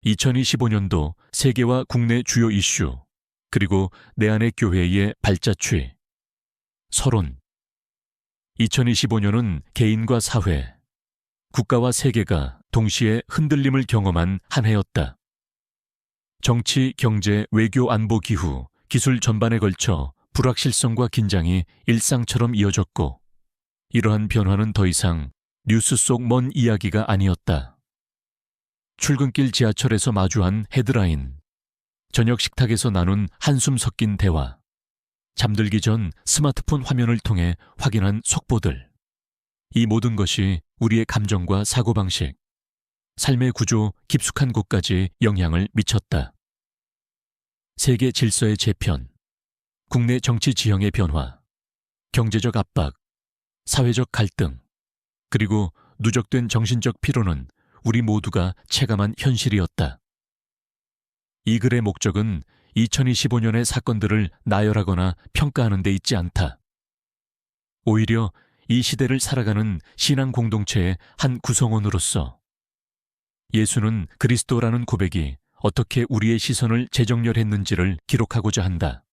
2025년도 세계와 국내 주요 이슈, 그리고 내 안의 교회의 발자취. 서론. 2025년은 개인과 사회, 국가와 세계가 동시에 흔들림을 경험한 한 해였다. 정치, 경제, 외교, 안보, 기후, 기술 전반에 걸쳐 불확실성과 긴장이 일상처럼 이어졌고, 이러한 변화는 더 이상 뉴스 속 먼 이야기가 아니었다. 출근길 지하철에서 마주한 헤드라인, 저녁 식탁에서 나눈 한숨 섞인 대화, 잠들기 전 스마트폰 화면을 통해 확인한 속보들. 이 모든 것이 우리의 감정과 사고방식, 삶의 구조 깊숙한 곳까지 영향을 미쳤다. 세계 질서의 재편, 국내 정치 지형의 변화, 경제적 압박, 사회적 갈등, 그리고 누적된 정신적 피로는 우리 모두가 체감한 현실이었다. 이 글의 목적은 2025년의 사건들을 나열하거나 평가하는 데 있지 않다. 오히려 이 시대를 살아가는 신앙 공동체의 한 구성원으로서 예수는 그리스도라는 고백이 어떻게 우리의 시선을 재정렬했는지를 기록하고자 한다.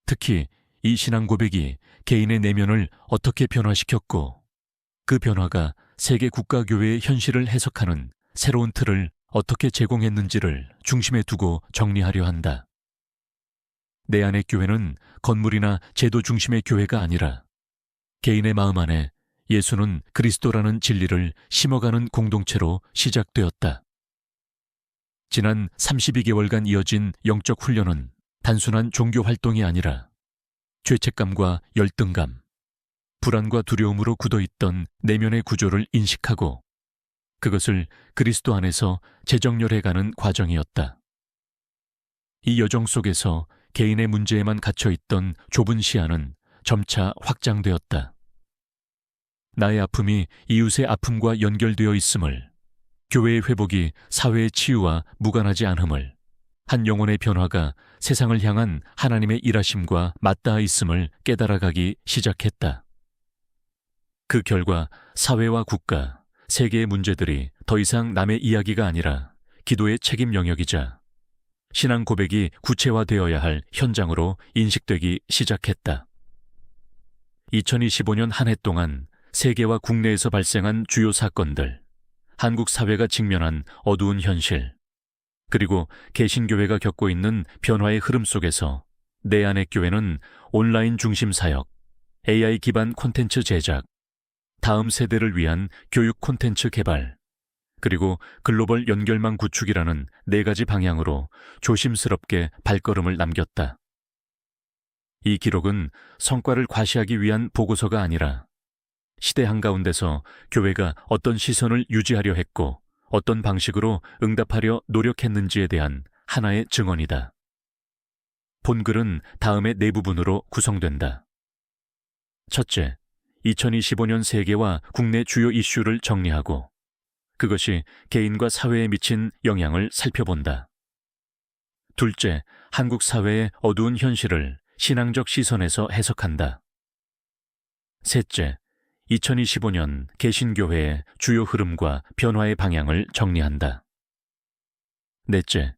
특히 이 신앙 고백이 개인의 내면을 어떻게 변화시켰고, 그 변화가 세계 국가교회의 현실을 해석하는 새로운 틀을 어떻게 제공했는지를 중심에 두고 정리하려 한다. 내 안의 교회는 건물이나 제도 중심의 교회가 아니라 개인의 마음 안에 예수는 그리스도라는 진리를 심어가는 공동체로 시작되었다. 지난 32개월간 이어진 영적 훈련은 단순한 종교 활동이 아니라 죄책감과 열등감, 불안과 두려움으로 굳어있던 내면의 구조를 인식하고 그것을 그리스도 안에서 재정렬해가는 과정이었다. 이 여정 속에서 개인의 문제에만 갇혀있던 좁은 시야는 점차 확장되었다. 나의 아픔이 이웃의 아픔과 연결되어 있음을, 교회의 회복이 사회의 치유와 무관하지 않음을, 한 영혼의 변화가 세상을 향한 하나님의 일하심과 맞닿아 있음을 깨달아가기 시작했다. 그 결과 사회와 국가, 세계의 문제들이 더 이상 남의 이야기가 아니라 기도의 책임 영역이자 신앙 고백이 구체화되어야 할 현장으로 인식되기 시작했다. 2025년 한 해 동안 세계와 국내에서 발생한 주요 사건들, 한국 사회가 직면한 어두운 현실, 그리고 개신교회가 겪고 있는 변화의 흐름 속에서 내 안의 교회는 온라인 중심 사역, AI 기반 콘텐츠 제작, 다음 세대를 위한 교육 콘텐츠 개발, 그리고 글로벌 연결망 구축이라는 4가지 방향으로 조심스럽게 발걸음을 남겼다. 이 기록은 성과를 과시하기 위한 보고서가 아니라 시대 한가운데서 교회가 어떤 시선을 유지하려 했고 어떤 방식으로 응답하려 노력했는지에 대한 하나의 증언이다. 본글은 다음의 4부분으로 구성된다. 첫째, 2025년 세계와 국내 주요 이슈를 정리하고 그것이 개인과 사회에 미친 영향을 살펴본다. 둘째, 한국 사회의 어두운 현실을 신앙적 시선에서 해석한다. 셋째, 2025년 개신교회의 주요 흐름과 변화의 방향을 정리한다. 넷째,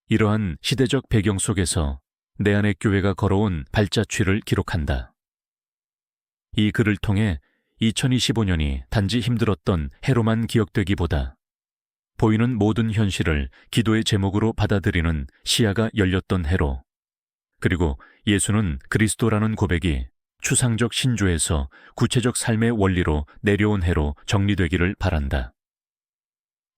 이러한 시대적 배경 속에서 내 안의 교회가 걸어온 발자취를 기록한다. 이 글을 통해 2025년이 단지 힘들었던 해로만 기억되기보다 보이는 모든 현실을 기도의 제목으로 받아들이는 시야가 열렸던 해로, 그리고 예수는 그리스도라는 고백이 추상적 신조에서 구체적 삶의 원리로 내려온 해로 정리되기를 바란다.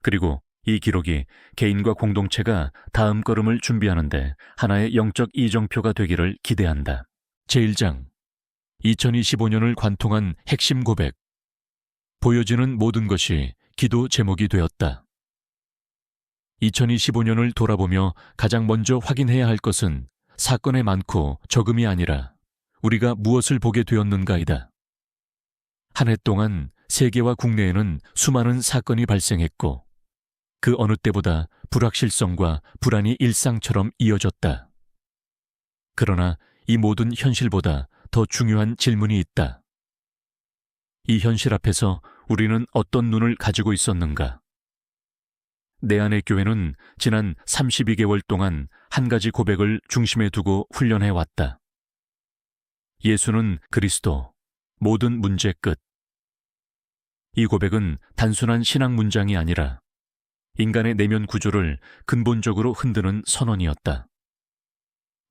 그리고 이 기록이 개인과 공동체가 다음 걸음을 준비하는데 하나의 영적 이정표가 되기를 기대한다. 제1장, 2025년을 관통한 핵심 고백. 보여지는 모든 것이 기도 제목이 되었다. 2025년을 돌아보며 가장 먼저 확인해야 할 것은 사건의 많고 적음이 아니라 우리가 무엇을 보게 되었는가이다. 한 해 동안 세계와 국내에는 수많은 사건이 발생했고 그 어느 때보다 불확실성과 불안이 일상처럼 이어졌다. 그러나 이 모든 현실보다 더 중요한 질문이 있다. 이 현실 앞에서 우리는 어떤 눈을 가지고 있었는가? 내 안의 교회는 지난 32개월 동안 한 가지 고백을 중심에 두고 훈련해 왔다. 예수는 그리스도, 모든 문제 끝. 이 고백은 단순한 신앙 문장이 아니라 인간의 내면 구조를 근본적으로 흔드는 선언이었다.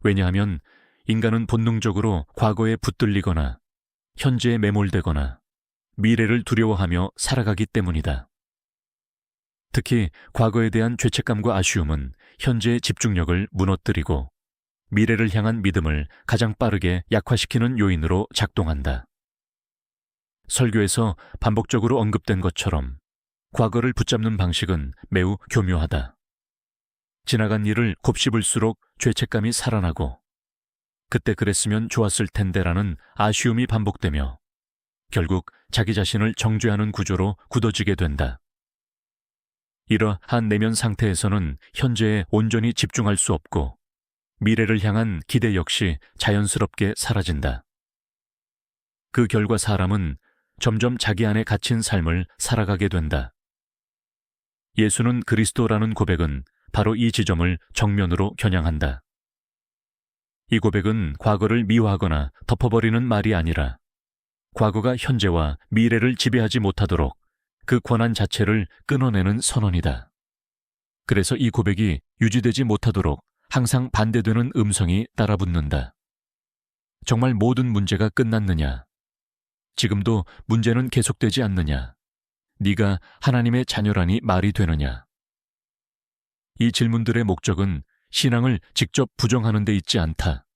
왜냐하면 인간은 본능적으로 과거에 붙들리거나 현재에 매몰되거나 미래를 두려워하며 살아가기 때문이다. 특히 과거에 대한 죄책감과 아쉬움은 현재의 집중력을 무너뜨리고 미래를 향한 믿음을 가장 빠르게 약화시키는 요인으로 작동한다. 설교에서 반복적으로 언급된 것처럼 과거를 붙잡는 방식은 매우 교묘하다. 지나간 일을 곱씹을수록 죄책감이 살아나고 그때 그랬으면 좋았을 텐데라는 아쉬움이 반복되며 결국 자기 자신을 정죄하는 구조로 굳어지게 된다. 이러한 내면 상태에서는 현재에 온전히 집중할 수 없고 미래를 향한 기대 역시 자연스럽게 사라진다. 그 결과 사람은 점점 자기 안에 갇힌 삶을 살아가게 된다. 예수는 그리스도라는 고백은 바로 이 지점을 정면으로 겨냥한다. 이 고백은 과거를 미화하거나 덮어버리는 말이 아니라 과거가 현재와 미래를 지배하지 못하도록 그 권한 자체를 끊어내는 선언이다. 그래서 이 고백이 유지되지 못하도록 항상 반대되는 음성이 따라붙는다. 정말 모든 문제가 끝났느냐? 지금도 문제는 계속되지 않느냐? 네가 하나님의 자녀라니 말이 되느냐? 이 질문들의 목적은 신앙을 직접 부정하는 데 있지 않다.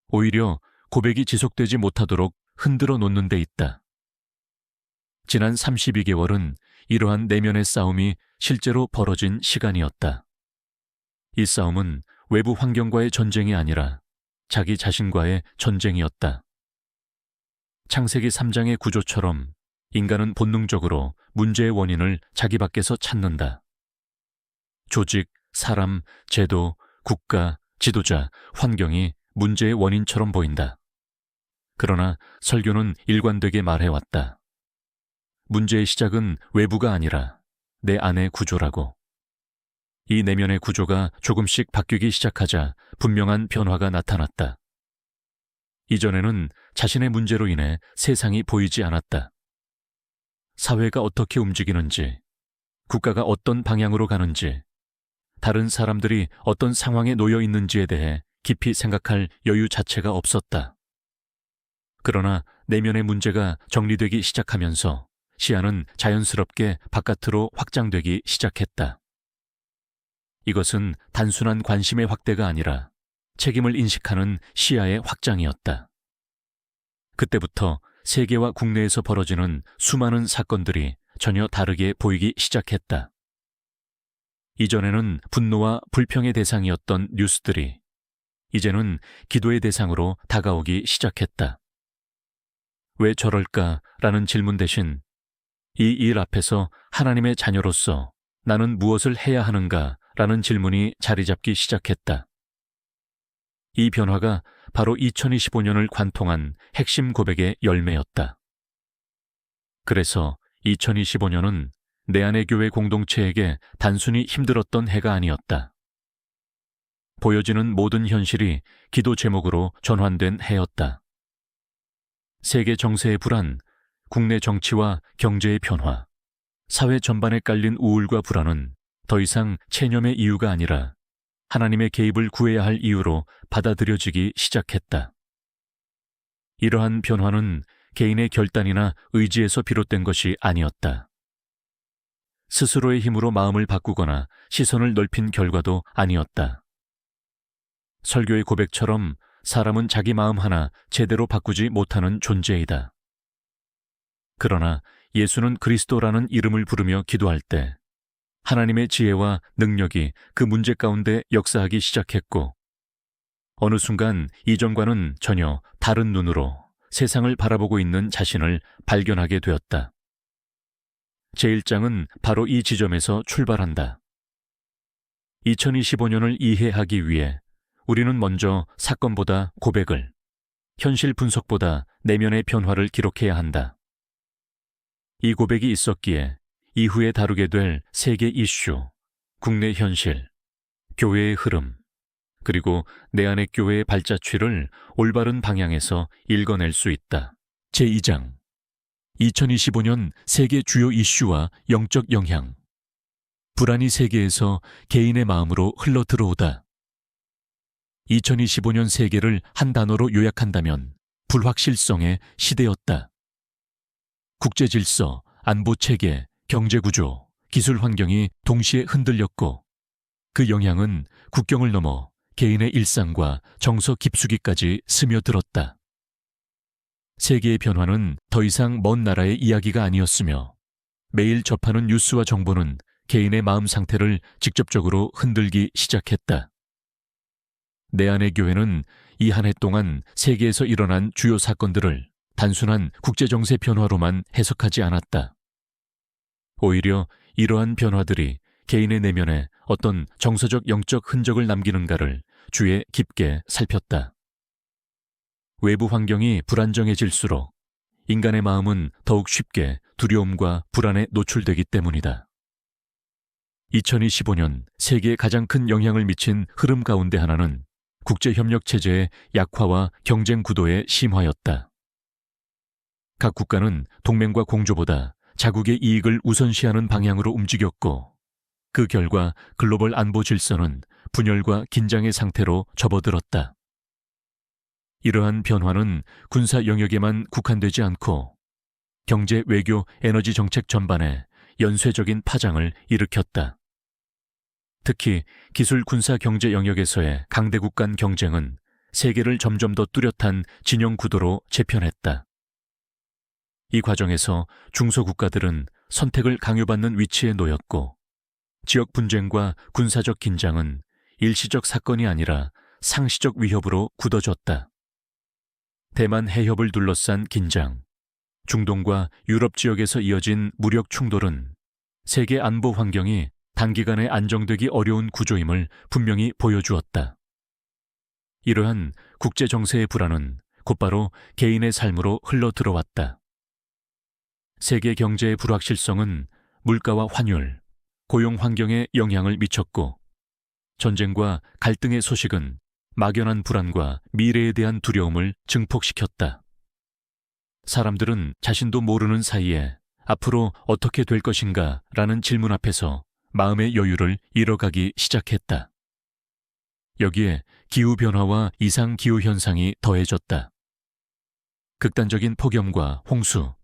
오히려 고백이 지속되지 못하도록 흔들어 놓는 데 있다. 지난 32개월은 이러한 내면의 싸움이 실제로 벌어진 시간이었다. 이 싸움은 외부 환경과의 전쟁이 아니라 자기 자신과의 전쟁이었다. 창세기 3장의 구조처럼 인간은 본능적으로 문제의 원인을 자기 밖에서 찾는다. 조직, 사람, 제도, 국가, 지도자, 환경이 문제의 원인처럼 보인다. 그러나 설교는 일관되게 말해왔다. 문제의 시작은 외부가 아니라 내 안의 구조라고. 이 내면의 구조가 조금씩 바뀌기 시작하자 분명한 변화가 나타났다. 이전에는 자신의 문제로 인해 세상이 보이지 않았다. 사회가 어떻게 움직이는지, 국가가 어떤 방향으로 가는지, 다른 사람들이 어떤 상황에 놓여 있는지에 대해 깊이 생각할 여유 자체가 없었다. 그러나 내면의 문제가 정리되기 시작하면서 시야는 자연스럽게 바깥으로 확장되기 시작했다. 이것은 단순한 관심의 확대가 아니라 책임을 인식하는 시야의 확장이었다. 그때부터 세계와 국내에서 벌어지는 수많은 사건들이 전혀 다르게 보이기 시작했다. 이전에는 분노와 불평의 대상이었던 뉴스들이 이제는 기도의 대상으로 다가오기 시작했다. 왜 저럴까라는 질문 대신 이 일 앞에서 하나님의 자녀로서 나는 무엇을 해야 하는가라는 질문이 자리 잡기 시작했다. 이 변화가 바로 2025년을 관통한 핵심 고백의 열매였다. 그래서 2025년은 내 안의 교회 공동체에게 단순히 힘들었던 해가 아니었다. 보여지는 모든 현실이 기도 제목으로 전환된 해였다. 세계 정세의 불안, 국내 정치와 경제의 변화, 사회 전반에 깔린 우울과 불안은 더 이상 체념의 이유가 아니라 하나님의 개입을 구해야 할 이유로 받아들여지기 시작했다. 이러한 변화는 개인의 결단이나 의지에서 비롯된 것이 아니었다. 스스로의 힘으로 마음을 바꾸거나 시선을 넓힌 결과도 아니었다. 설교의 고백처럼 사람은 자기 마음 하나 제대로 바꾸지 못하는 존재이다. 그러나 예수는 그리스도라는 이름을 부르며 기도할 때 하나님의 지혜와 능력이 그 문제 가운데 역사하기 시작했고 어느 순간 이전과는 전혀 다른 눈으로 세상을 바라보고 있는 자신을 발견하게 되었다. 제1장은 바로 이 지점에서 출발한다. 2025년을 이해하기 위해 우리는 먼저 사건보다 고백을, 현실 분석보다 내면의 변화를 기록해야 한다. 이 고백이 있었기에 이후에 다루게 될 세계 이슈, 국내 현실, 교회의 흐름, 그리고 내 안의 교회의 발자취를 올바른 방향에서 읽어낼 수 있다. 제2장 2025년 세계 주요 이슈와 영적 영향. 불안이 세계에서 개인의 마음으로 흘러들어오다. 2025년 세계를 한 단어로 요약한다면 불확실성의 시대였다. 국제 질서, 안보 체계, 경제 구조, 기술 환경이 동시에 흔들렸고 그 영향은 국경을 넘어 개인의 일상과 정서 깊숙이까지 스며들었다. 세계의 변화는 더 이상 먼 나라의 이야기가 아니었으며 매일 접하는 뉴스와 정보는 개인의 마음 상태를 직접적으로 흔들기 시작했다. 내 안의 교회는 이 한 해 동안 세계에서 일어난 주요 사건들을 단순한 국제정세 변화로만 해석하지 않았다. 오히려 이러한 변화들이 개인의 내면에 어떤 정서적 영적 흔적을 남기는가를 주의 깊게 살폈다. 외부 환경이 불안정해질수록 인간의 마음은 더욱 쉽게 두려움과 불안에 노출되기 때문이다. 2025년 세계에 가장 큰 영향을 미친 흐름 가운데 하나는 국제협력 체제의 약화와 경쟁 구도의 심화였다. 각 국가는 동맹과 공조보다 자국의 이익을 우선시하는 방향으로 움직였고 그 결과 글로벌 안보 질서는 분열과 긴장의 상태로 접어들었다. 이러한 변화는 군사 영역에만 국한되지 않고 경제, 외교, 에너지 정책 전반에 연쇄적인 파장을 일으켰다. 특히 기술, 군사, 경제 영역에서의 강대국 간 경쟁은 세계를 점점 더 뚜렷한 진영 구도로 재편했다. 이 과정에서 중소국가들은 선택을 강요받는 위치에 놓였고 지역 분쟁과 군사적 긴장은 일시적 사건이 아니라 상시적 위협으로 굳어졌다. 대만 해협을 둘러싼 긴장, 중동과 유럽 지역에서 이어진 무력 충돌은 세계 안보 환경이 단기간에 안정되기 어려운 구조임을 분명히 보여주었다. 이러한 국제 정세의 불안은 곧바로 개인의 삶으로 흘러들어왔다. 세계 경제의 불확실성은 물가와 환율, 고용 환경에 영향을 미쳤고 전쟁과 갈등의 소식은 막연한 불안과 미래에 대한 두려움을 증폭시켰다. 사람들은 자신도 모르는 사이에 앞으로 어떻게 될 것인가 라는 질문 앞에서 마음의 여유를 잃어가기 시작했다. 여기에 기후변화와 이상기후 현상이 더해졌다. 극단적인 폭염과 홍수,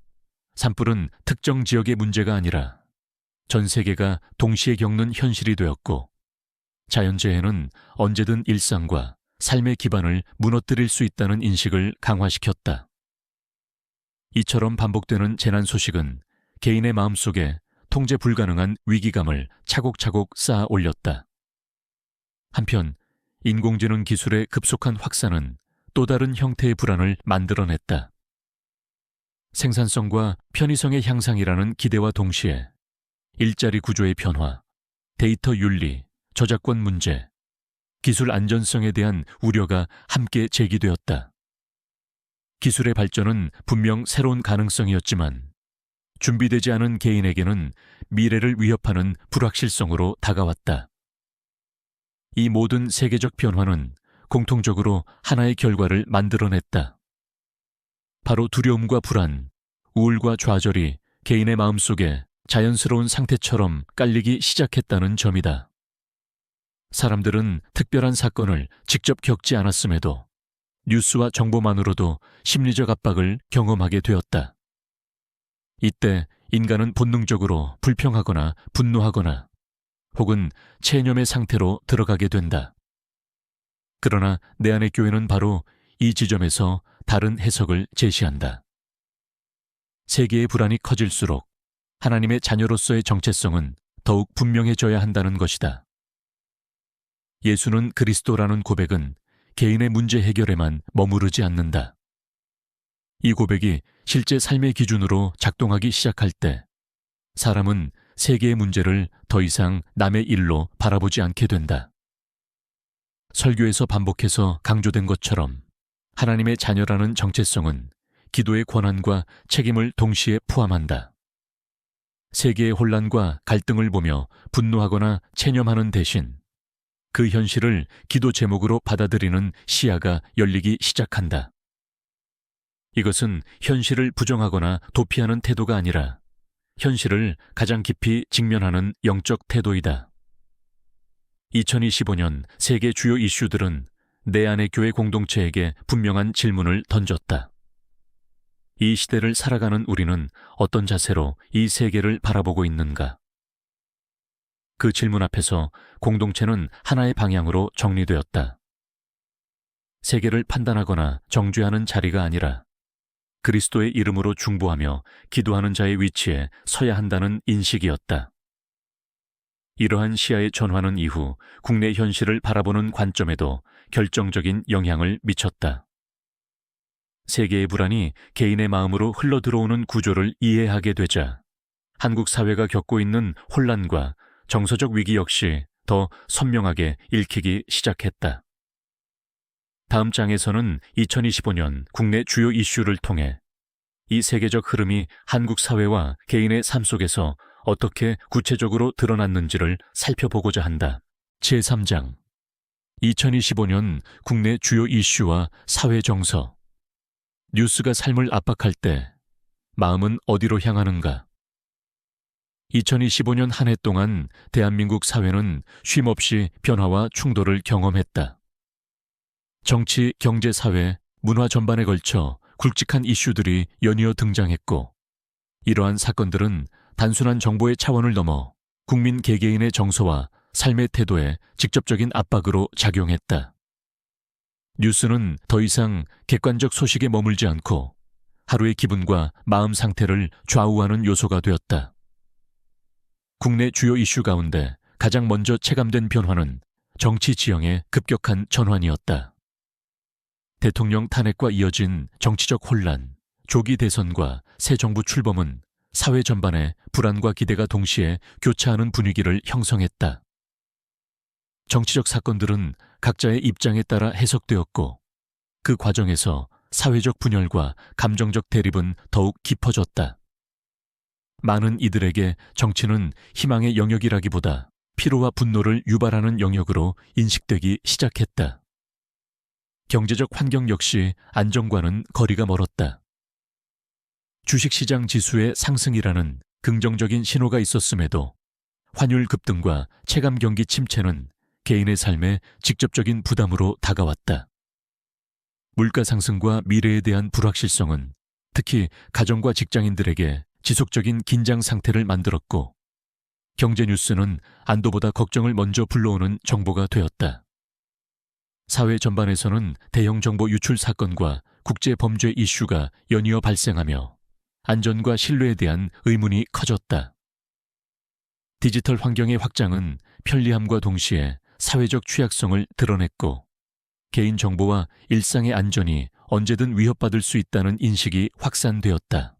산불은 특정 지역의 문제가 아니라 전 세계가 동시에 겪는 현실이 되었고 자연재해는 언제든 일상과 삶의 기반을 무너뜨릴 수 있다는 인식을 강화시켰다. 이처럼 반복되는 재난 소식은 개인의 마음속에 통제 불가능한 위기감을 차곡차곡 쌓아 올렸다. 한편 인공지능 기술의 급속한 확산은 또 다른 형태의 불안을 만들어냈다. 생산성과 편의성의 향상이라는 기대와 동시에 일자리 구조의 변화, 데이터 윤리, 저작권 문제, 기술 안전성에 대한 우려가 함께 제기되었다. 기술의 발전은 분명 새로운 가능성이었지만 준비되지 않은 개인에게는 미래를 위협하는 불확실성으로 다가왔다. 이 모든 세계적 변화는 공통적으로 하나의 결과를 만들어냈다. 바로 두려움과 불안, 우울과 좌절이 개인의 마음속에 자연스러운 상태처럼 깔리기 시작했다는 점이다. 사람들은 특별한 사건을 직접 겪지 않았음에도 뉴스와 정보만으로도 심리적 압박을 경험하게 되었다. 이때 인간은 본능적으로 불평하거나 분노하거나 혹은 체념의 상태로 들어가게 된다. 그러나 내 안의 교회는 바로 이 지점에서 다른 해석을 제시한다. 세계의 불안이 커질수록 하나님의 자녀로서의 정체성은 더욱 분명해져야 한다는 것이다. 예수는 그리스도라는 고백은 개인의 문제 해결에만 머무르지 않는다. 이 고백이 실제 삶의 기준으로 작동하기 시작할 때 사람은 세계의 문제를 더 이상 남의 일로 바라보지 않게 된다. 설교에서 반복해서 강조된 것처럼 하나님의 자녀라는 정체성은 기도의 권한과 책임을 동시에 포함한다. 세계의 혼란과 갈등을 보며 분노하거나 체념하는 대신 그 현실을 기도 제목으로 받아들이는 시야가 열리기 시작한다. 이것은 현실을 부정하거나 도피하는 태도가 아니라 현실을 가장 깊이 직면하는 영적 태도이다. 2025년 세계 주요 이슈들은 내 안의 교회 공동체에게 분명한 질문을 던졌다. 이 시대를 살아가는 우리는 어떤 자세로 이 세계를 바라보고 있는가? 그 질문 앞에서 공동체는 하나의 방향으로 정리되었다. 세계를 판단하거나 정죄하는 자리가 아니라 그리스도의 이름으로 중보하며 기도하는 자의 위치에 서야 한다는 인식이었다. 이러한 시야의 전환은 이후 국내 현실을 바라보는 관점에도 결정적인 영향을 미쳤다. 세계의 불안이 개인의 마음으로 흘러들어오는 구조를 이해하게 되자 한국 사회가 겪고 있는 혼란과 정서적 위기 역시 더 선명하게 읽히기 시작했다. 다음 장에서는 2025년 국내 주요 이슈를 통해 이 세계적 흐름이 한국 사회와 개인의 삶 속에서 어떻게 구체적으로 드러났는지를 살펴보고자 한다. 제3장 2025년 국내 주요 이슈와 사회 정서. 뉴스가 삶을 압박할 때 마음은 어디로 향하는가? 2025년 한 해 동안 대한민국 사회는 쉼없이 변화와 충돌을 경험했다. 정치, 경제, 사회, 문화 전반에 걸쳐 굵직한 이슈들이 연이어 등장했고, 이러한 사건들은 단순한 정보의 차원을 넘어 국민 개개인의 정서와 삶의 태도에 직접적인 압박으로 작용했다. 뉴스는 더 이상 객관적 소식에 머물지 않고 하루의 기분과 마음 상태를 좌우하는 요소가 되었다. 국내 주요 이슈 가운데 가장 먼저 체감된 변화는 정치 지형의 급격한 전환이었다. 대통령 탄핵과 이어진 정치적 혼란, 조기 대선과 새 정부 출범은 사회 전반에 불안과 기대가 동시에 교차하는 분위기를 형성했다. 정치적 사건들은 각자의 입장에 따라 해석되었고, 그 과정에서 사회적 분열과 감정적 대립은 더욱 깊어졌다. 많은 이들에게 정치는 희망의 영역이라기보다 피로와 분노를 유발하는 영역으로 인식되기 시작했다. 경제적 환경 역시 안정과는 거리가 멀었다. 주식시장 지수의 상승이라는 긍정적인 신호가 있었음에도 환율 급등과 체감 경기 침체는 개인의 삶에 직접적인 부담으로 다가왔다. 물가 상승과 미래에 대한 불확실성은 특히 가정과 직장인들에게 지속적인 긴장 상태를 만들었고, 경제 뉴스는 안도보다 걱정을 먼저 불러오는 정보가 되었다. 사회 전반에서는 대형 정보 유출 사건과 국제 범죄 이슈가 연이어 발생하며 안전과 신뢰에 대한 의문이 커졌다. 디지털 환경의 확장은 편리함과 동시에 사회적 취약성을 드러냈고, 개인 정보와 일상의 안전이 언제든 위협받을 수 있다는 인식이 확산되었다.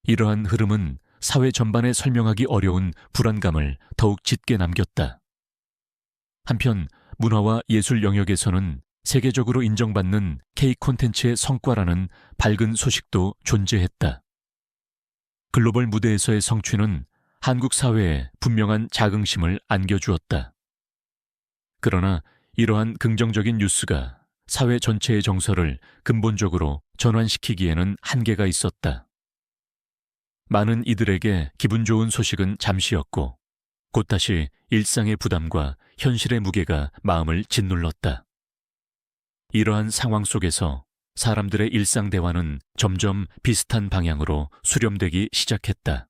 이러한 흐름은 사회 전반에 설명하기 어려운 불안감을 더욱 짙게 남겼다. 한편 문화와 예술 영역에서는 세계적으로 인정받는 K 콘텐츠의 성과라는 밝은 소식도 존재했다. 글로벌 무대에서의 성취는 한국 사회에 분명한 자긍심을 안겨주었다. 그러나 이러한 긍정적인 뉴스가 사회 전체의 정서를 근본적으로 전환시키기에는 한계가 있었다. 많은 이들에게 기분 좋은 소식은 잠시였고, 곧 다시 일상의 부담과 현실의 무게가 마음을 짓눌렀다. 이러한 상황 속에서 사람들의 일상 대화는 점점 비슷한 방향으로 수렴되기 시작했다.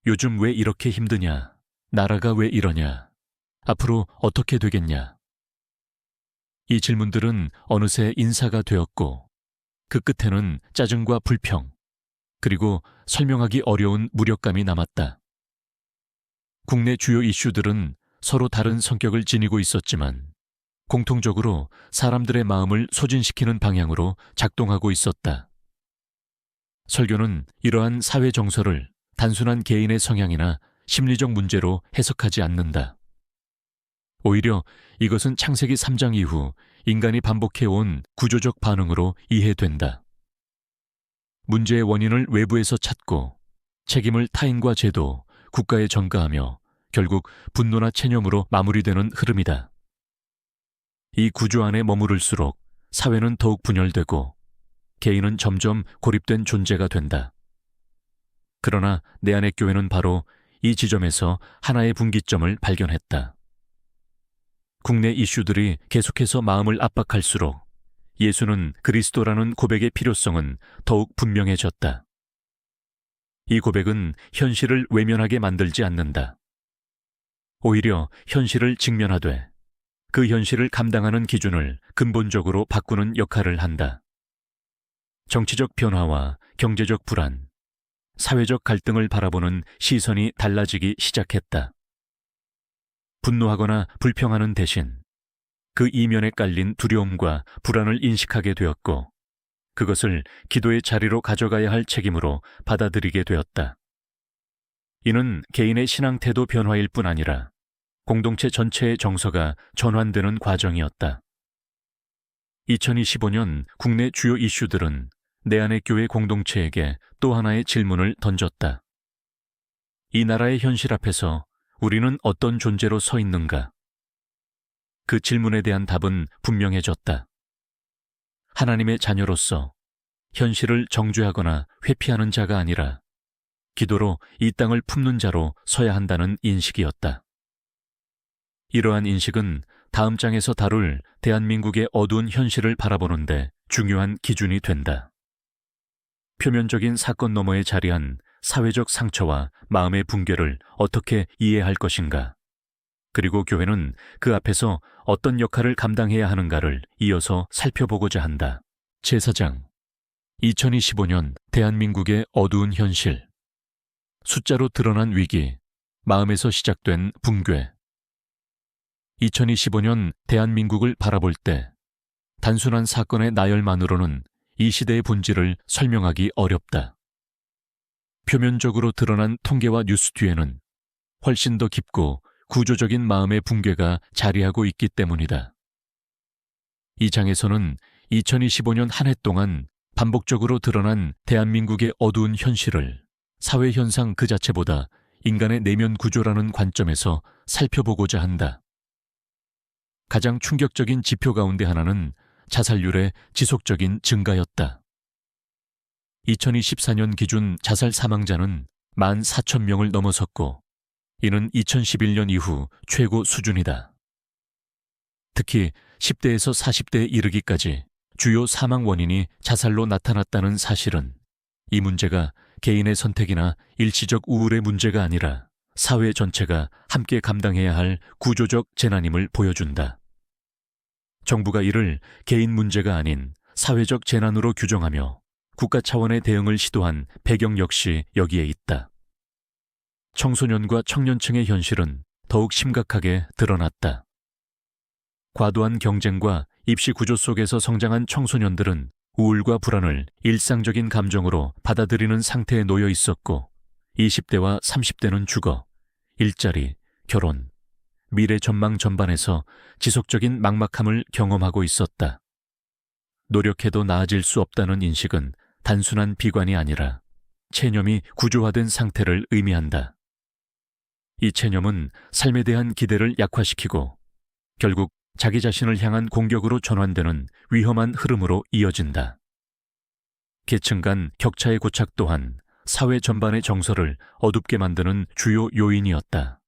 요즘 왜 이렇게 힘드냐? 나라가 왜 이러냐? 앞으로 어떻게 되겠냐? 이 질문들은 어느새 인사가 되었고, 그 끝에는 짜증과 불평, 그리고 설명하기 어려운 무력감이 남았다. 국내 주요 이슈들은 서로 다른 성격을 지니고 있었지만 공통적으로 사람들의 마음을 소진시키는 방향으로 작동하고 있었다. 설교는 이러한 사회 정서를 단순한 개인의 성향이나 심리적 문제로 해석하지 않는다. 오히려 이것은 창세기 3장 이후 인간이 반복해온 구조적 반응으로 이해된다. 문제의 원인을 외부에서 찾고 책임을 타인과 제도, 국가에 전가하며 결국 분노나 체념으로 마무리되는 흐름이다. 이 구조 안에 머무를수록 사회는 더욱 분열되고 개인은 점점 고립된 존재가 된다. 그러나 내 안의 교회는 바로 이 지점에서 하나의 분기점을 발견했다. 국내 이슈들이 계속해서 마음을 압박할수록 예수는 그리스도라는 고백의 필요성은 더욱 분명해졌다. 이 고백은 현실을 외면하게 만들지 않는다. 오히려 현실을 직면하되 그 현실을 감당하는 기준을 근본적으로 바꾸는 역할을 한다. 정치적 변화와 경제적 불안, 사회적 갈등을 바라보는 시선이 달라지기 시작했다. 분노하거나 불평하는 대신 그 이면에 깔린 두려움과 불안을 인식하게 되었고 그것을 기도의 자리로 가져가야 할 책임으로 받아들이게 되었다. 이는 개인의 신앙 태도 변화일 뿐 아니라 공동체 전체의 정서가 전환되는 과정이었다. 2025년 국내 주요 이슈들은 내 안의 교회 공동체에게 또 하나의 질문을 던졌다. 이 나라의 현실 앞에서 우리는 어떤 존재로 서 있는가? 그 질문에 대한 답은 분명해졌다. 하나님의 자녀로서 현실을 정죄하거나 회피하는 자가 아니라 기도로 이 땅을 품는 자로 서야 한다는 인식이었다. 이러한 인식은 다음 장에서 다룰 대한민국의 어두운 현실을 바라보는데 중요한 기준이 된다. 표면적인 사건 너머에 자리한 사회적 상처와 마음의 붕괴를 어떻게 이해할 것인가? 그리고 교회는 그 앞에서 어떤 역할을 감당해야 하는가를 이어서 살펴보고자 한다. 제4장 2025년 대한민국의 어두운 현실. 숫자로 드러난 위기, 마음에서 시작된 붕괴. 2025년 대한민국을 바라볼 때 단순한 사건의 나열만으로는 이 시대의 본질을 설명하기 어렵다. 표면적으로 드러난 통계와 뉴스 뒤에는 훨씬 더 깊고 구조적인 마음의 붕괴가 자리하고 있기 때문이다. 이 장에서는 2025년 한 해 동안 반복적으로 드러난 대한민국의 어두운 현실을 사회 현상 그 자체보다 인간의 내면 구조라는 관점에서 살펴보고자 한다. 가장 충격적인 지표 가운데 하나는 자살률의 지속적인 증가였다. 2024년 기준 자살 사망자는 14,000명을 넘어섰고 이는 2011년 이후 최고 수준이다. 특히 10대에서 40대에 이르기까지 주요 사망 원인이 자살로 나타났다는 사실은 이 문제가 개인의 선택이나 일시적 우울의 문제가 아니라 사회 전체가 함께 감당해야 할 구조적 재난임을 보여준다. 정부가 이를 개인 문제가 아닌 사회적 재난으로 규정하며 국가 차원의 대응을 시도한 배경 역시 여기에 있다. 청소년과 청년층의 현실은 더욱 심각하게 드러났다. 과도한 경쟁과 입시 구조 속에서 성장한 청소년들은 우울과 불안을 일상적인 감정으로 받아들이는 상태에 놓여 있었고 20대와 30대는 주거, 일자리, 결혼, 미래 전망 전반에서 지속적인 막막함을 경험하고 있었다. 노력해도 나아질 수 없다는 인식은 단순한 비관이 아니라 체념이 구조화된 상태를 의미한다. 이 체념은 삶에 대한 기대를 약화시키고 결국 자기 자신을 향한 공격으로 전환되는 위험한 흐름으로 이어진다. 계층 간 격차의 고착 또한 사회 전반의 정서를 어둡게 만드는 주요 요인이었다.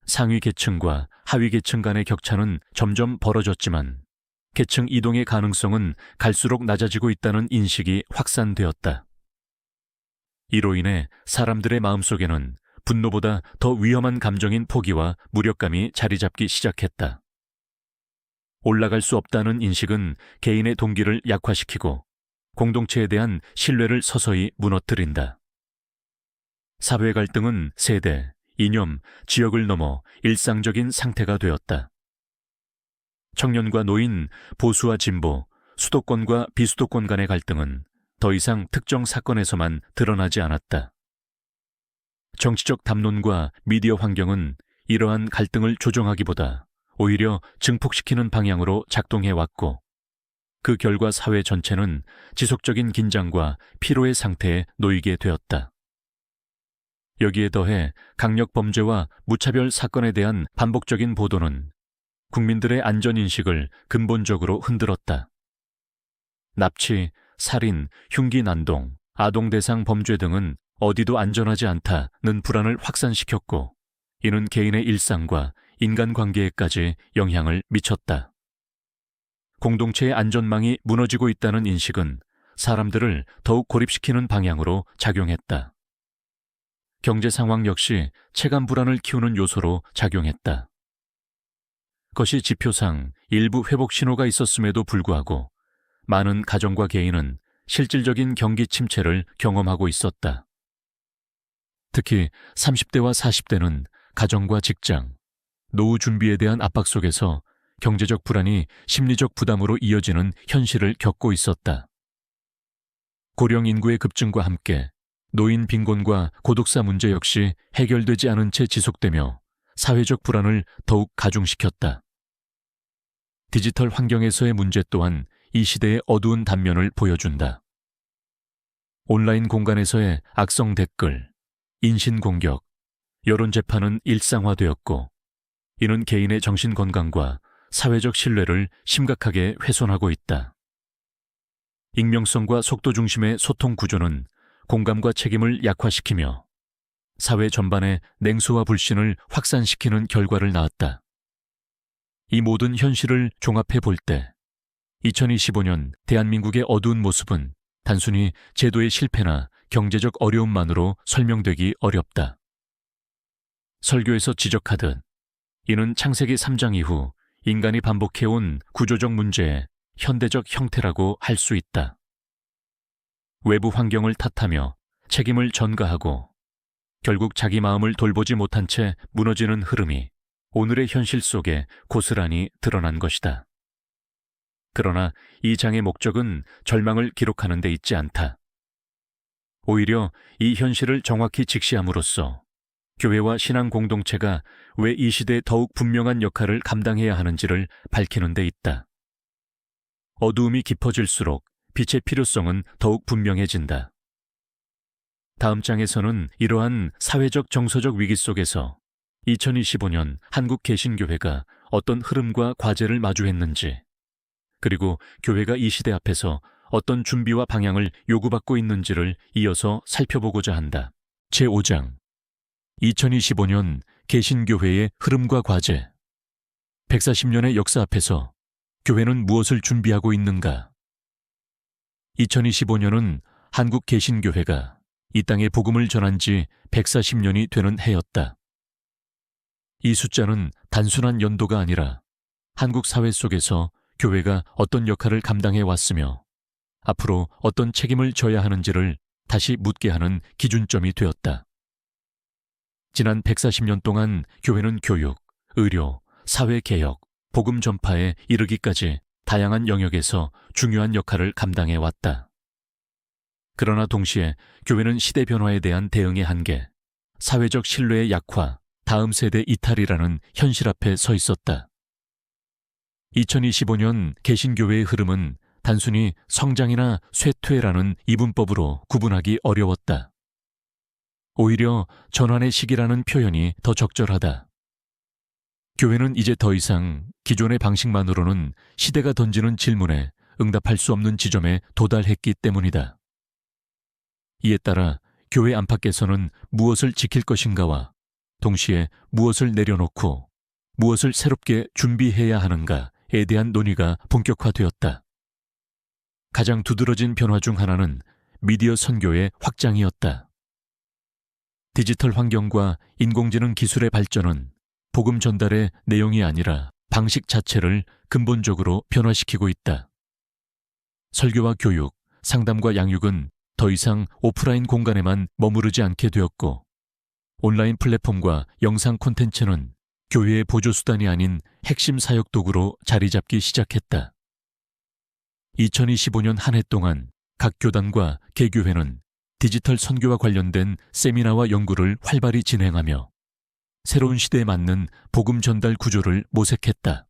상위 계층과 하위 계층 간의 격차는 점점 벌어졌지만 계층 이동의 가능성은 갈수록 낮아지고 있다는 인식이 확산되었다. 이로 인해 사람들의 마음속에는 분노보다 더 위험한 감정인 포기와 무력감이 자리 잡기 시작했다. 올라갈 수 없다는 인식은 개인의 동기를 약화시키고 공동체에 대한 신뢰를 서서히 무너뜨린다. 사회 갈등은 세대, 이념, 지역을 넘어 일상적인 상태가 되었다. 청년과 노인, 보수와 진보, 수도권과 비수도권 간의 갈등은 더 이상 특정 사건에서만 드러나지 않았다. 정치적 담론과 미디어 환경은 이러한 갈등을 조정하기보다 오히려 증폭시키는 방향으로 작동해왔고 그 결과 사회 전체는 지속적인 긴장과 피로의 상태에 놓이게 되었다. 여기에 더해 강력 범죄와 무차별 사건에 대한 반복적인 보도는 국민들의 안전인식을 근본적으로 흔들었다. 납치, 살인, 흉기 난동, 아동 대상 범죄 등은 어디도 안전하지 않다는 불안을 확산시켰고, 이는 개인의 일상과 인간관계에까지 영향을 미쳤다. 공동체의 안전망이 무너지고 있다는 인식은 사람들을 더욱 고립시키는 방향으로 작용했다. 경제 상황 역시 체감 불안을 키우는 요소로 작용했다. 그것이 지표상 일부 회복 신호가 있었음에도 불구하고 많은 가정과 개인은 실질적인 경기 침체를 경험하고 있었다. 특히 30대와 40대는 가정과 직장, 노후 준비에 대한 압박 속에서 경제적 불안이 심리적 부담으로 이어지는 현실을 겪고 있었다. 고령 인구의 급증과 함께 노인 빈곤과 고독사 문제 역시 해결되지 않은 채 지속되며 사회적 불안을 더욱 가중시켰다. 디지털 환경에서의 문제 또한 이 시대의 어두운 단면을 보여준다. 온라인 공간에서의 악성 댓글, 인신공격, 여론 재판은 일상화되었고, 이는 개인의 정신 건강과 사회적 신뢰를 심각하게 훼손하고 있다. 익명성과 속도 중심의 소통 구조는 공감과 책임을 약화시키며 사회 전반의 냉소와 불신을 확산시키는 결과를 낳았다. 이 모든 현실을 종합해 볼 때 2025년 대한민국의 어두운 모습은 단순히 제도의 실패나 경제적 어려움만으로 설명되기 어렵다. 설교에서 지적하듯 이는 창세기 3장 이후 인간이 반복해온 구조적 문제의 현대적 형태라고 할 수 있다. 외부 환경을 탓하며 책임을 전가하고 결국 자기 마음을 돌보지 못한 채 무너지는 흐름이 오늘의 현실 속에 고스란히 드러난 것이다. 그러나 이 장의 목적은 절망을 기록하는 데 있지 않다. 오히려 이 현실을 정확히 직시함으로써 교회와 신앙 공동체가 왜 이 시대에 더욱 분명한 역할을 감당해야 하는지를 밝히는 데 있다. 어두움이 깊어질수록 빛의 필요성은 더욱 분명해진다. 다음 장에서는 이러한 사회적 정서적 위기 속에서 2025년 한국 개신교회가 어떤 흐름과 과제를 마주했는지, 그리고 교회가 이 시대 앞에서 어떤 준비와 방향을 요구받고 있는지를 이어서 살펴보고자 한다. 제5장 2025년 개신교회의 흐름과 과제. 140년의 역사 앞에서 교회는 무엇을 준비하고 있는가? 2025년은 한국 개신교회가 이 땅에 복음을 전한 지 140년이 되는 해였다. 이 숫자는 단순한 연도가 아니라 한국 사회 속에서 교회가 어떤 역할을 감당해 왔으며 앞으로 어떤 책임을 져야 하는지를 다시 묻게 하는 기준점이 되었다. 지난 140년 동안 교회는 교육, 의료, 사회개혁, 복음 전파에 이르기까지 다양한 영역에서 중요한 역할을 감당해 왔다. 그러나 동시에 교회는 시대 변화에 대한 대응의 한계, 사회적 신뢰의 약화, 다음 세대 이탈이라는 현실 앞에 서 있었다. 2025년 개신교회의 흐름은 단순히 성장이나 쇠퇴라는 이분법으로 구분하기 어려웠다. 오히려 전환의 시기라는 표현이 더 적절하다. 교회는 이제 더 이상 기존의 방식만으로는 시대가 던지는 질문에 응답할 수 없는 지점에 도달했기 때문이다. 이에 따라 교회 안팎에서는 무엇을 지킬 것인가와 동시에 무엇을 내려놓고 무엇을 새롭게 준비해야 하는가에 대한 논의가 본격화되었다. 가장 두드러진 변화 중 하나는 미디어 선교의 확장이었다. 디지털 환경과 인공지능 기술의 발전은 복음 전달의 내용이 아니라 방식 자체를 근본적으로 변화시키고 있다. 설교와 교육, 상담과 양육은 더 이상 오프라인 공간에만 머무르지 않게 되었고, 온라인 플랫폼과 영상 콘텐츠는 교회의 보조수단이 아닌 핵심 사역 도구로 자리 잡기 시작했다. 2025년 한 해 동안 각 교단과 개교회는 디지털 선교와 관련된 세미나와 연구를 활발히 진행하며 새로운 시대에 맞는 복음 전달 구조를 모색했다.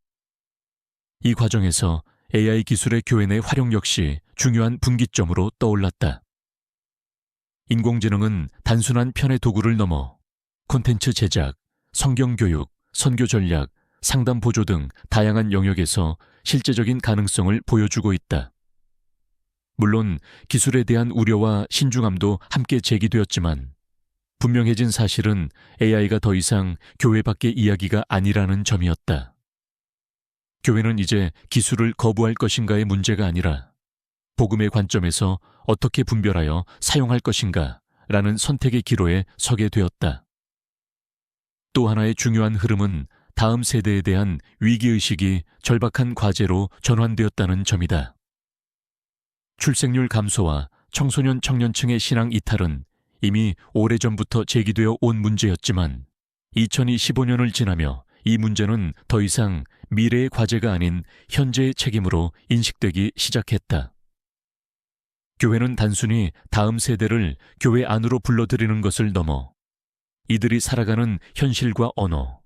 이 과정에서 AI 기술의 교회 내 활용 역시 중요한 분기점으로 떠올랐다. 인공지능은 단순한 편의 도구를 넘어 콘텐츠 제작, 성경 교육, 선교 전략, 상담 보조 등 다양한 영역에서 실제적인 가능성을 보여주고 있다. 물론 기술에 대한 우려와 신중함도 함께 제기되었지만 분명해진 사실은 AI가 더 이상 교회 밖의 이야기가 아니라는 점이었다. 교회는 이제 기술을 거부할 것인가의 문제가 아니라 복음의 관점에서 어떻게 분별하여 사용할 것인가 라는 선택의 기로에 서게 되었다. 또 하나의 중요한 흐름은 다음 세대에 대한 위기의식이 절박한 과제로 전환되었다는 점이다. 출생률 감소와 청소년 청년층의 신앙 이탈은 이미 오래전부터 제기되어 온 문제였지만 2025년을 지나며 이 문제는 더 이상 미래의 과제가 아닌 현재의 책임으로 인식되기 시작했다. 교회는 단순히 다음 세대를 교회 안으로 불러들이는 것을 넘어 이들이 살아가는 현실과 언어,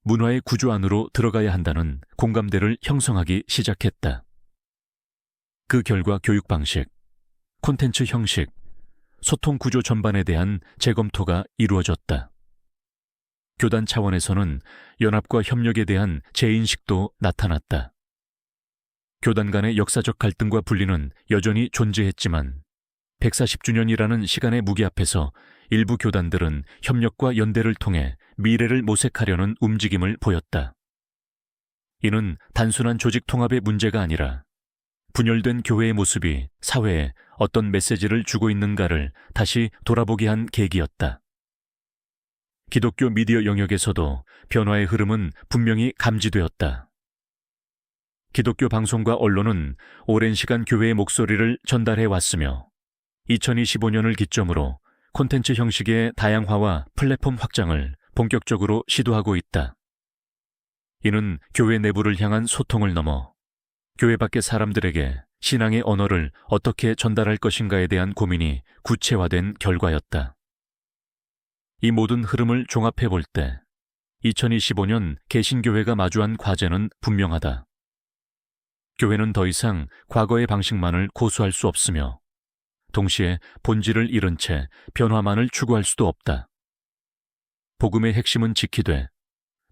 문화의 구조 안으로 들어가야 한다는 공감대를 형성하기 시작했다. 그 결과 교육 방식, 콘텐츠 형식, 소통 구조 전반에 대한 재검토가 이루어졌다. 교단 차원에서는 연합과 협력에 대한 재인식도 나타났다. 교단 간의 역사적 갈등과 분리는 여전히 존재했지만 140주년이라는 시간의 무게 앞에서 일부 교단들은 협력과 연대를 통해 미래를 모색하려는 움직임을 보였다. 이는 단순한 조직 통합의 문제가 아니라 분열된 교회의 모습이 사회에 어떤 메시지를 주고 있는가를 다시 돌아보게 한 계기였다. 기독교 미디어 영역에서도 변화의 흐름은 분명히 감지되었다. 기독교 방송과 언론은 오랜 시간 교회의 목소리를 전달해 왔으며 2025년을 기점으로 콘텐츠 형식의 다양화와 플랫폼 확장을 본격적으로 시도하고 있다. 이는 교회 내부를 향한 소통을 넘어 교회 밖의 사람들에게 신앙의 언어를 어떻게 전달할 것인가에 대한 고민이 구체화된 결과였다. 이 모든 흐름을 종합해 볼 때 2025년 개신교회가 마주한 과제는 분명하다. 교회는 더 이상 과거의 방식만을 고수할 수 없으며 동시에 본질을 잃은 채 변화만을 추구할 수도 없다. 복음의 핵심은 지키되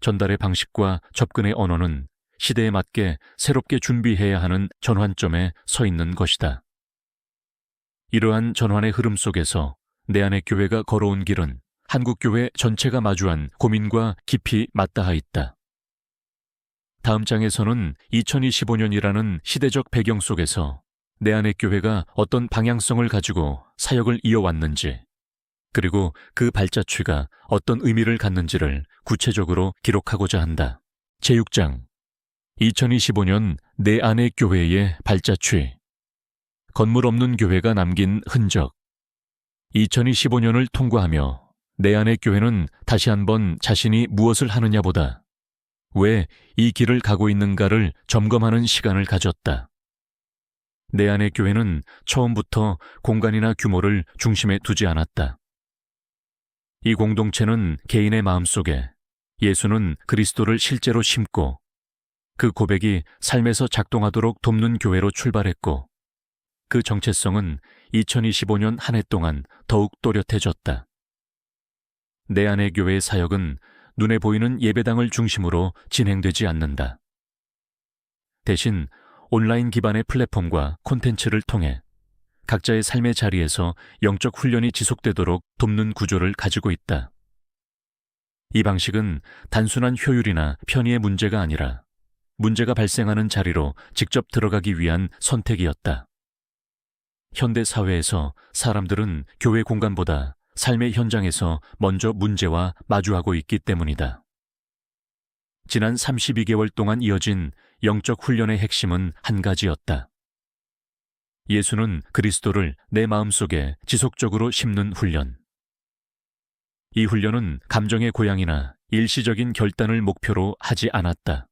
전달의 방식과 접근의 언어는 시대에 맞게 새롭게 준비해야 하는 전환점에 서 있는 것이다. 이러한 전환의 흐름 속에서 내 안의 교회가 걸어온 길은 한국교회 전체가 마주한 고민과 깊이 맞닿아 있다. 다음 장에서는 2025년이라는 시대적 배경 속에서 내 안의 교회가 어떤 방향성을 가지고 사역을 이어왔는지, 그리고 그 발자취가 어떤 의미를 갖는지를 구체적으로 기록하고자 한다. 제6장 2025년 내 안의 교회의 발자취. 건물 없는 교회가 남긴 흔적. 2025년을 통과하며 내 안의 교회는 다시 한번 자신이 무엇을 하느냐보다 왜 이 길을 가고 있는가를 점검하는 시간을 가졌다. 내 안의 교회는 처음부터 공간이나 규모를 중심에 두지 않았다. 이 공동체는 개인의 마음속에 예수는 그리스도를 실제로 심고 그 고백이 삶에서 작동하도록 돕는 교회로 출발했고 그 정체성은 2025년 한 해 동안 더욱 또렷해졌다. 내 안의 교회의 사역은 눈에 보이는 예배당을 중심으로 진행되지 않는다. 대신 온라인 기반의 플랫폼과 콘텐츠를 통해 각자의 삶의 자리에서 영적 훈련이 지속되도록 돕는 구조를 가지고 있다. 이 방식은 단순한 효율이나 편의의 문제가 아니라 문제가 발생하는 자리로 직접 들어가기 위한 선택이었다. 현대 사회에서 사람들은 교회 공간보다 삶의 현장에서 먼저 문제와 마주하고 있기 때문이다. 지난 32개월 동안 이어진 영적 훈련의 핵심은 한 가지였다. 예수는 그리스도를 내 마음속에 지속적으로 심는 훈련. 이 훈련은 감정의 고양이나 일시적인 결단을 목표로 하지 않았다.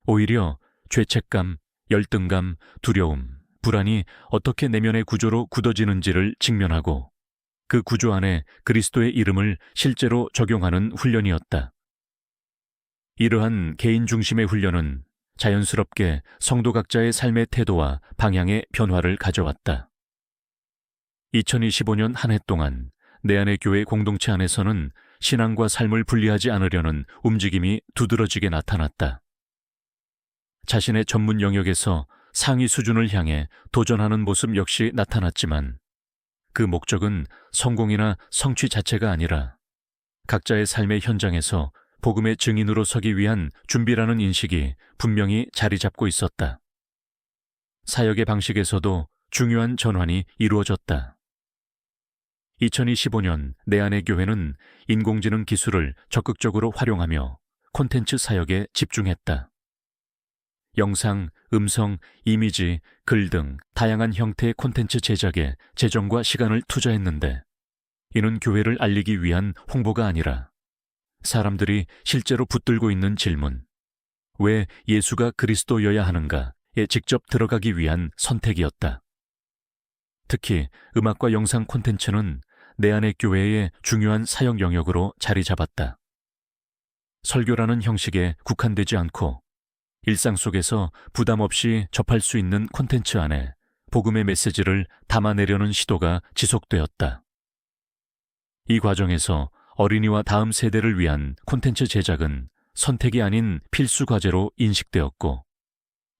오히려 죄책감, 열등감, 두려움, 불안이 어떻게 내면의 구조로 굳어지는지를 직면하고 그 구조 안에 그리스도의 이름을 실제로 적용하는 훈련이었다. 이러한 개인 중심의 훈련은 자연스럽게 성도 각자의 삶의 태도와 방향의 변화를 가져왔다. 2025년 한 해 동안 내 안의 교회 공동체 안에서는 신앙과 삶을 분리하지 않으려는 움직임이 두드러지게 나타났다. 자신의 전문 영역에서 상위 수준을 향해 도전하는 모습 역시 나타났지만 그 목적은 성공이나 성취 자체가 아니라 각자의 삶의 현장에서 복음의 증인으로 서기 위한 준비라는 인식이 분명히 자리 잡고 있었다. 사역의 방식에서도 중요한 전환이 이루어졌다. 2025년 내 안의 교회는 인공지능 기술을 적극적으로 활용하며 콘텐츠 사역에 집중했다. 영상, 음성, 이미지, 글 등 다양한 형태의 콘텐츠 제작에 재정과 시간을 투자했는데 이는 교회를 알리기 위한 홍보가 아니라 사람들이 실제로 붙들고 있는 질문, 왜 예수가 그리스도여야 하는가에 직접 들어가기 위한 선택이었다. 특히 음악과 영상 콘텐츠는 내 안의 교회의 중요한 사역 영역으로 자리 잡았다. 설교라는 형식에 국한되지 않고 일상 속에서 부담 없이 접할 수 있는 콘텐츠 안에 복음의 메시지를 담아내려는 시도가 지속되었다. 이 과정에서 어린이와 다음 세대를 위한 콘텐츠 제작은 선택이 아닌 필수 과제로 인식되었고,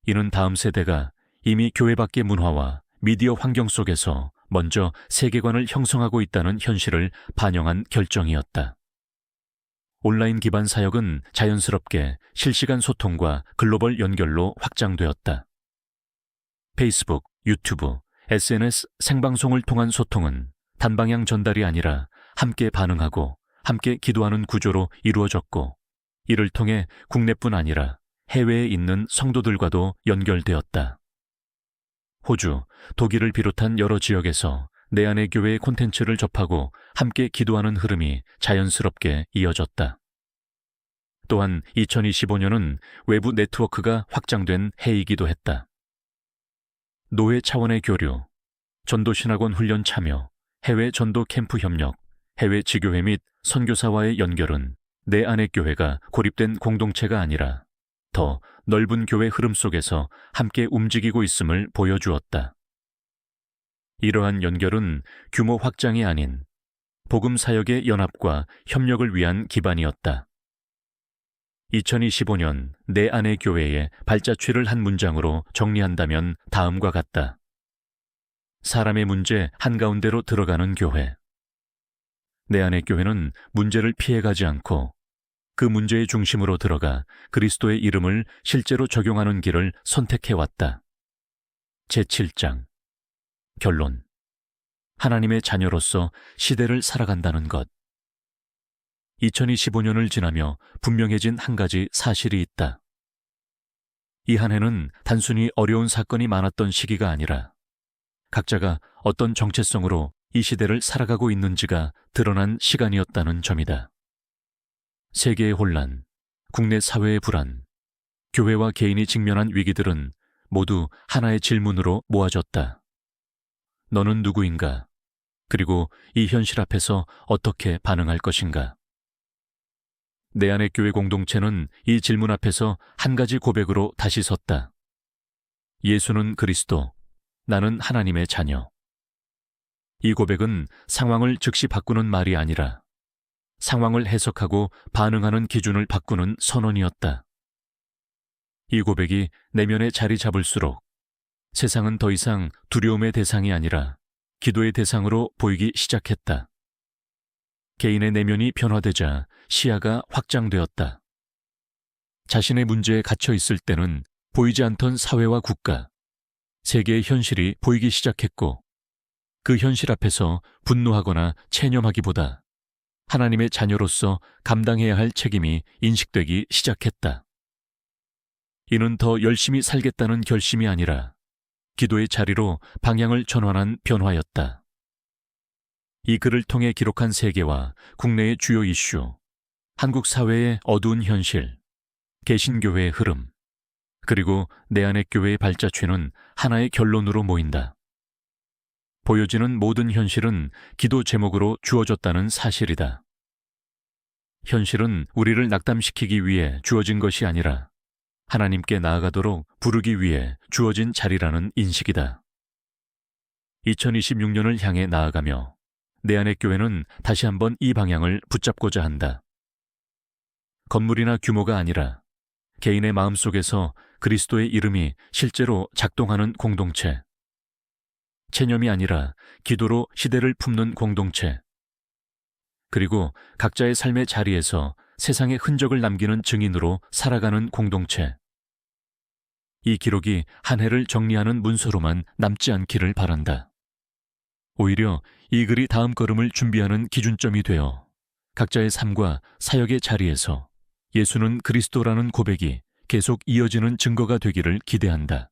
이는 다음 세대가 이미 교회 밖의 문화와 미디어 환경 속에서 먼저 세계관을 형성하고 있다는 현실을 반영한 결정이었다. 온라인 기반 사역은 자연스럽게 실시간 소통과 글로벌 연결로 확장되었다. 페이스북, 유튜브, SNS 생방송을 통한 소통은 단방향 전달이 아니라 함께 반응하고 함께 기도하는 구조로 이루어졌고, 이를 통해 국내뿐 아니라 해외에 있는 성도들과도 연결되었다. 호주, 독일을 비롯한 여러 지역에서 내 안의 교회의 콘텐츠를 접하고 함께 기도하는 흐름이 자연스럽게 이어졌다. 또한 2025년은 외부 네트워크가 확장된 해이기도 했다. 노회 차원의 교류, 전도신학원 훈련 참여, 해외 전도 캠프 협력, 해외 지교회 및 선교사와의 연결은 내 안의 교회가 고립된 공동체가 아니라 더 넓은 교회 흐름 속에서 함께 움직이고 있음을 보여주었다. 이러한 연결은 규모 확장이 아닌 복음 사역의 연합과 협력을 위한 기반이었다. 2025년 내 안의 교회의 발자취를 한 문장으로 정리한다면 다음과 같다. 사람의 문제 한가운데로 들어가는 교회. 내 안의 교회는 문제를 피해가지 않고 그 문제의 중심으로 들어가 그리스도의 이름을 실제로 적용하는 길을 선택해왔다. 제7장 결론. 하나님의 자녀로서 시대를 살아간다는 것. 2025년을 지나며 분명해진 한 가지 사실이 있다. 이 한 해는 단순히 어려운 사건이 많았던 시기가 아니라 각자가 어떤 정체성으로 이 시대를 살아가고 있는지가 드러난 시간이었다는 점이다. 세계의 혼란, 국내 사회의 불안, 교회와 개인이 직면한 위기들은 모두 하나의 질문으로 모아졌다. 너는 누구인가? 그리고 이 현실 앞에서 어떻게 반응할 것인가? 내 안의 교회 공동체는 이 질문 앞에서 한 가지 고백으로 다시 섰다. 예수는 그리스도, 나는 하나님의 자녀. 이 고백은 상황을 즉시 바꾸는 말이 아니라 상황을 해석하고 반응하는 기준을 바꾸는 선언이었다. 이 고백이 내면에 자리 잡을수록 세상은 더 이상 두려움의 대상이 아니라 기도의 대상으로 보이기 시작했다. 개인의 내면이 변화되자 시야가 확장되었다. 자신의 문제에 갇혀 있을 때는 보이지 않던 사회와 국가, 세계의 현실이 보이기 시작했고, 그 현실 앞에서 분노하거나 체념하기보다 하나님의 자녀로서 감당해야 할 책임이 인식되기 시작했다. 이는 더 열심히 살겠다는 결심이 아니라 기도의 자리로 방향을 전환한 변화였다. 이 글을 통해 기록한 세계와 국내의 주요 이슈, 한국 사회의 어두운 현실, 개신교회의 흐름, 그리고 내 안의 교회의 발자취는 하나의 결론으로 모인다. 보여지는 모든 현실은 기도 제목으로 주어졌다는 사실이다. 현실은 우리를 낙담시키기 위해 주어진 것이 아니라 하나님께 나아가도록 부르기 위해 주어진 자리라는 인식이다. 2026년을 향해 나아가며 내 안의 교회는 다시 한번 이 방향을 붙잡고자 한다. 건물이나 규모가 아니라 개인의 마음속에서 그리스도의 이름이 실제로 작동하는 공동체. 체념이 아니라 기도로 시대를 품는 공동체. 그리고 각자의 삶의 자리에서 세상의 흔적을 남기는 증인으로 살아가는 공동체. 이 기록이 한 해를 정리하는 문서로만 남지 않기를 바란다. 오히려 이 글이 다음 걸음을 준비하는 기준점이 되어 각자의 삶과 사역의 자리에서 예수는 그리스도라는 고백이 계속 이어지는 증거가 되기를 기대한다.